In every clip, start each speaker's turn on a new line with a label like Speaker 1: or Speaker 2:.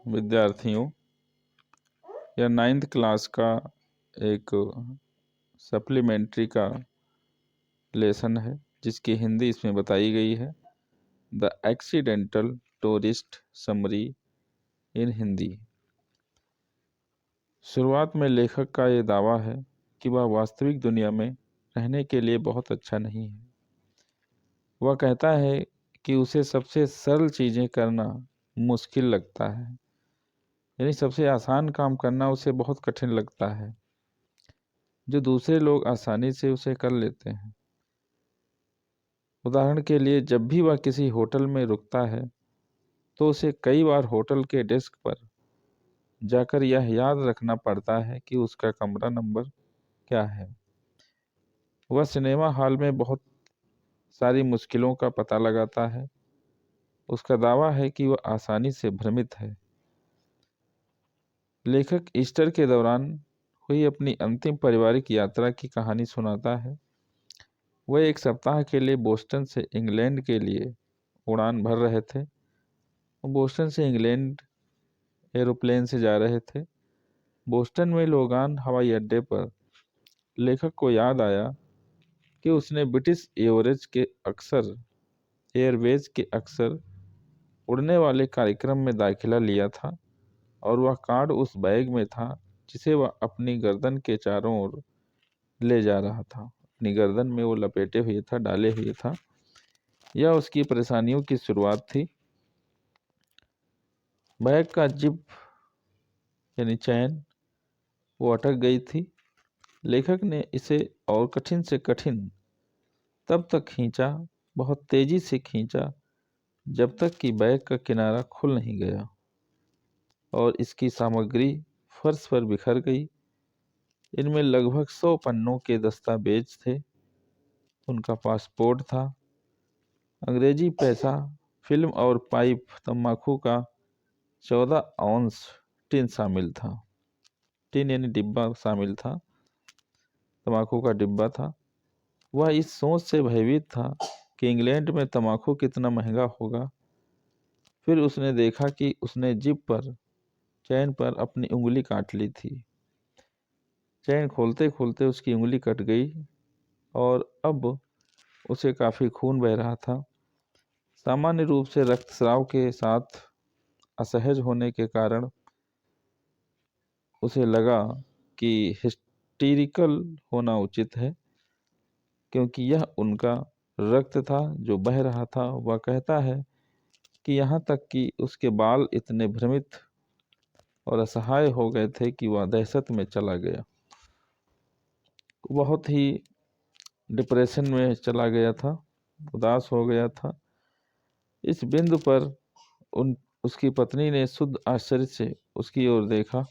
Speaker 1: विद्यार्थियों, यह 9th class का एक सप्लीमेंट्री का लेसन है जिसकी हिंदी इसमें बताई गई है। द एक्सीडेंटल टूरिस्ट समरी इन हिंदी। शुरुआत में लेखक का ये दावा है कि वह वास्तविक दुनिया में रहने के लिए बहुत अच्छा नहीं है। वह कहता है कि उसे सबसे सरल चीज़ें करना मुश्किल लगता है, यानी सबसे आसान काम करना उसे बहुत कठिन लगता है, जो दूसरे लोग आसानी से उसे कर लेते हैं। उदाहरण के लिए, जब भी वह किसी होटल में रुकता है तो उसे कई बार होटल के डेस्क पर जाकर यह याद रखना पड़ता है कि उसका कमरा नंबर क्या है। वह सिनेमा हॉल में बहुत सारी मुश्किलों का पता लगाता है। उसका दावा है कि वह आसानी से भ्रमित है। लेखक ईस्टर के दौरान हुई अपनी अंतिम पारिवारिक यात्रा की कहानी सुनाता है। वह एक सप्ताह के लिए बोस्टन से इंग्लैंड के लिए उड़ान भर रहे थे। बोस्टन से इंग्लैंड एरोप्लेन से जा रहे थे। बोस्टन में लोगान हवाई अड्डे पर लेखक को याद आया कि उसने ब्रिटिश एयरवेज के अक्सर उड़ने वाले कार्यक्रम में दाखिला लिया था और वह कार्ड उस बैग में था जिसे वह अपनी गर्दन के चारों ओर ले जा रहा था। अपनी गर्दन में वो लपेटे हुए था, डाले हुए था। यह उसकी परेशानियों की शुरुआत थी। बैग का जिप यानी चैन वो अटक गई थी। लेखक ने इसे और कठिन से कठिन तब तक खींचा, बहुत तेजी से खींचा, जब तक कि बैग का किनारा खुल नहीं गया और इसकी सामग्री फर्श पर बिखर गई। इनमें लगभग 100 पन्नों के दस्तावेज थे। उनका पासपोर्ट था, अंग्रेजी पैसा, फिल्म और पाइप, तम्बाकू का 14 आउंस टिन शामिल था। टिन यानी डिब्बा शामिल था, तम्बाकू का डिब्बा था। वह इस सोच से भयभीत था कि इंग्लैंड में तम्बाकू कितना महंगा होगा। फिर उसने देखा कि उसने जिप पर चैन पर अपनी उंगली काट ली थी। चैन खोलते खोलते उसकी उंगली कट गई और अब उसे काफ़ी खून बह रहा था। सामान्य रूप से रक्तस्राव के साथ असहज होने के कारण उसे लगा कि हिस्टीरिकल होना उचित है, क्योंकि यह उनका रक्त था जो बह रहा था। वह कहता है कि यहाँ तक कि उसके बाल इतने भ्रमित और असहाय हो गए थे कि वह दहशत में चला गया, बहुत ही डिप्रेशन में चला गया था, उदास हो गया था। इस बिंदु पर उसकी पत्नी ने शुद्ध आश्चर्य से उसकी ओर देखा।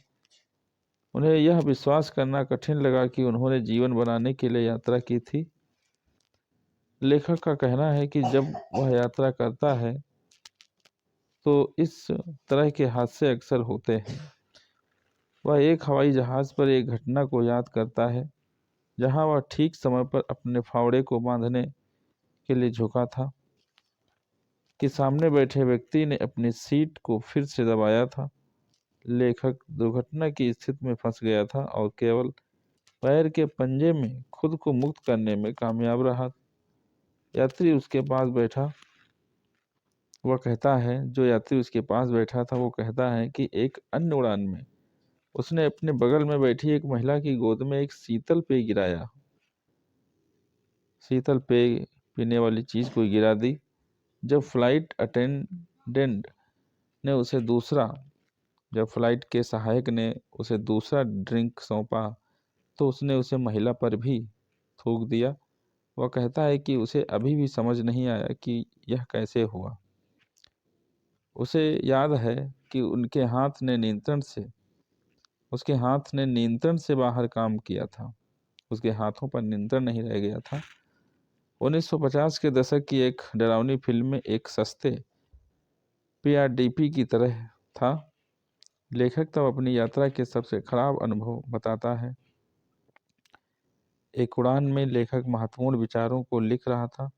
Speaker 1: उन्हें यह विश्वास करना कठिन लगा कि उन्होंने जीवन बनाने के लिए यात्रा की थी। लेखक का कहना है कि जब वह यात्रा करता है तो इस तरह के हादसे अक्सर होते हैं। वह एक हवाई जहाज पर एक घटना को याद करता है जहां वह ठीक समय पर अपने फावड़े को बांधने के लिए झुका था कि सामने बैठे व्यक्ति ने अपनी सीट को फिर से दबाया था। लेखक दुर्घटना की स्थिति में फंस गया था और केवल पैर के पंजे में खुद को मुक्त करने में कामयाब रहा। यात्री उसके पास बैठा वह कहता है जो यात्री उसके पास बैठा था वो कहता है कि एक अन्य उड़ान में उसने अपने बगल में बैठी एक महिला की गोद में एक शीतल पेय गिराया। शीतल पेय पीने वाली चीज कोई गिरा दी। जब फ्लाइट अटेंडेंट ने उसे दूसरा जब फ्लाइट के सहायक ने उसे दूसरा ड्रिंक सौंपा तो उसने उसे महिला पर भी थूक दिया। वह कहता है कि उसे अभी भी समझ नहीं आया कि यह कैसे हुआ। उसे याद है कि उसके हाथ ने नियंत्रण से बाहर काम किया था। उसके हाथों पर नियंत्रण नहीं रह गया था। 1950 के दशक की एक डरावनी फिल्म में एक सस्ते पीआरडीपी की तरह था। लेखक तब अपनी यात्रा के सबसे खराब अनुभव बताता है। एक उड़ान में लेखक महत्वपूर्ण विचारों को लिख रहा था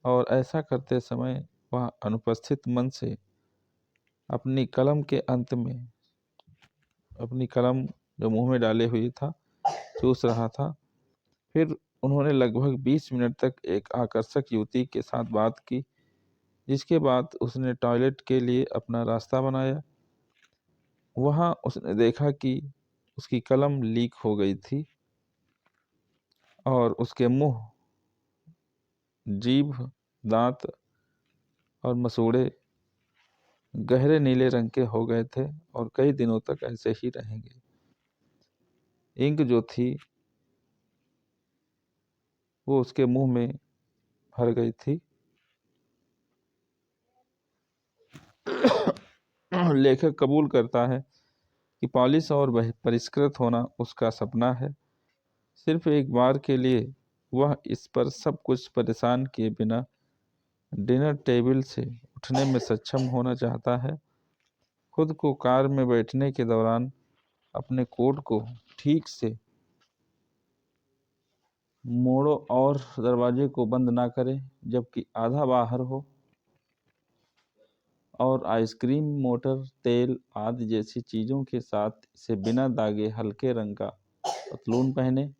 Speaker 1: और ऐसा करते समय वह अनुपस्थित मन से अपनी कलम के अंत में अपनी कलम जो मुंह में डाले हुई था चूस रहा था। फिर उन्होंने लगभग 20 मिनट तक एक आकर्षक युवती के साथ बात की, जिसके बाद उसने टॉयलेट के लिए अपना रास्ता बनाया। वहां उसने देखा कि उसकी कलम लीक हो गई थी और उसके मुंह, जीभ, दांत और मसूड़े गहरे नीले रंग के हो गए थे और कई दिनों तक ऐसे ही रहेंगे। इंक जो थी वो उसके मुंह में भर गई थी। लेखक कबूल करता है कि पॉलिश और परिष्कृत होना उसका सपना है। सिर्फ एक बार के लिए वह इस पर सब कुछ परेशान किए बिना डिनर टेबल से उठने में सक्षम होना चाहता है। खुद को कार में बैठने के दौरान अपने कोट को ठीक से मोड़ो और दरवाजे को बंद ना करें जबकि आधा बाहर हो, और आइसक्रीम, मोटर, तेल आदि जैसी चीज़ों के साथ इसे बिना दागे हल्के रंग का पतलून पहने।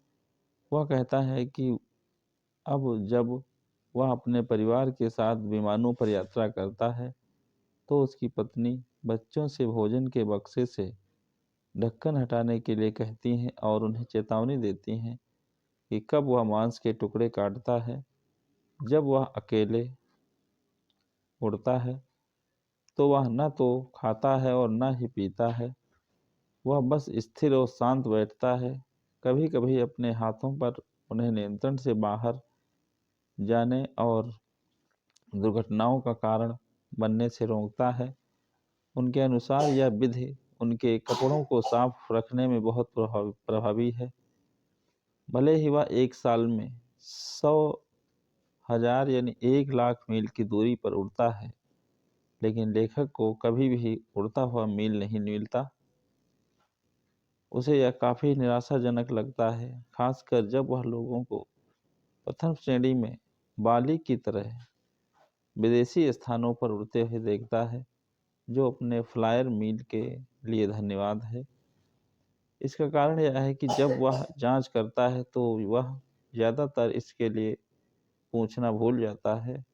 Speaker 1: वह कहता है कि अब जब वह अपने परिवार के साथ विमानों पर यात्रा करता है तो उसकी पत्नी बच्चों से भोजन के बक्से से ढक्कन हटाने के लिए कहती हैं और उन्हें चेतावनी देती हैं कि कब वह मांस के टुकड़े काटता है। जब वह अकेले उड़ता है तो वह न तो खाता है और न ही पीता है, वह बस स्थिर और शांत बैठता है। कभी कभी अपने हाथों पर उन्हें नियंत्रण से बाहर जाने और दुर्घटनाओं का कारण बनने से रोकता है। उनके अनुसार यह विधि उनके कपड़ों को साफ रखने में बहुत प्रभावी है। भले ही वह एक साल में 100,000 यानी 1 लाख मील की दूरी पर उड़ता है, लेकिन लेखक को कभी भी उड़ता हुआ मील नहीं मिलता। उसे यह काफ़ी निराशाजनक लगता है, खासकर जब वह लोगों को प्रथम श्रेणी में बाली की तरह विदेशी स्थानों पर उड़ते हुए देखता है, जो अपने फ्लायर मील के लिए धन्यवाद है। इसका कारण यह है कि जब वह जांच करता है तो वह ज़्यादातर इसके लिए पूछना भूल जाता है,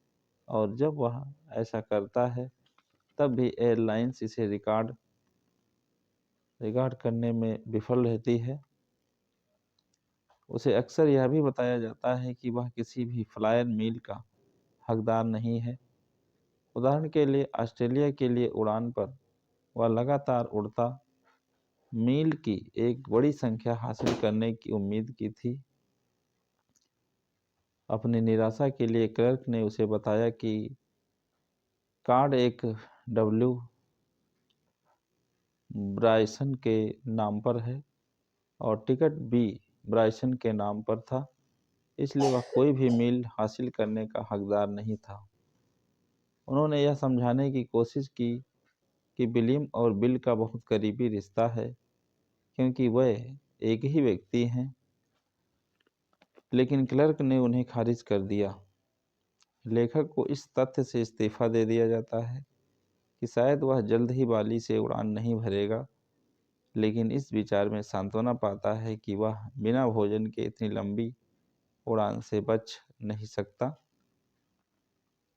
Speaker 1: और जब वह ऐसा करता है तब भी एयरलाइंस इसे रिकॉर्ड करने में विफल रहती है। उसे अक्सर यह भी बताया जाता है कि वह किसी भी फ्लायर मील का हकदार नहीं है। उदाहरण के लिए ऑस्ट्रेलिया के लिए उड़ान पर वह लगातार उड़ता मील की एक बड़ी संख्या हासिल करने की उम्मीद की थी। अपनी निराशा के लिए क्लर्क ने उसे बताया कि कार्ड एक डब्ल्यू ब्रायसन के नाम पर है और टिकट बी ब्रायसन के नाम पर था, इसलिए वह कोई भी मील हासिल करने का हकदार नहीं था। उन्होंने यह समझाने की कोशिश की कि विलियम और बिल का बहुत करीबी रिश्ता है क्योंकि वे एक ही व्यक्ति हैं, लेकिन क्लर्क ने उन्हें खारिज कर दिया। लेखक को इस तथ्य से इस्तीफा दे दिया जाता है कि शायद वह जल्द ही बाली से उड़ान नहीं भरेगा, लेकिन इस विचार में सांत्वना पाता है कि वह बिना भोजन के इतनी लंबी उड़ान से बच नहीं सकता।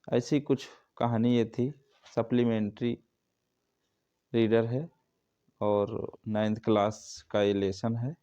Speaker 1: ऐसी कुछ कहानी ये थी। सप्लीमेंट्री रीडर है और 9th क्लास का ये लेसन है।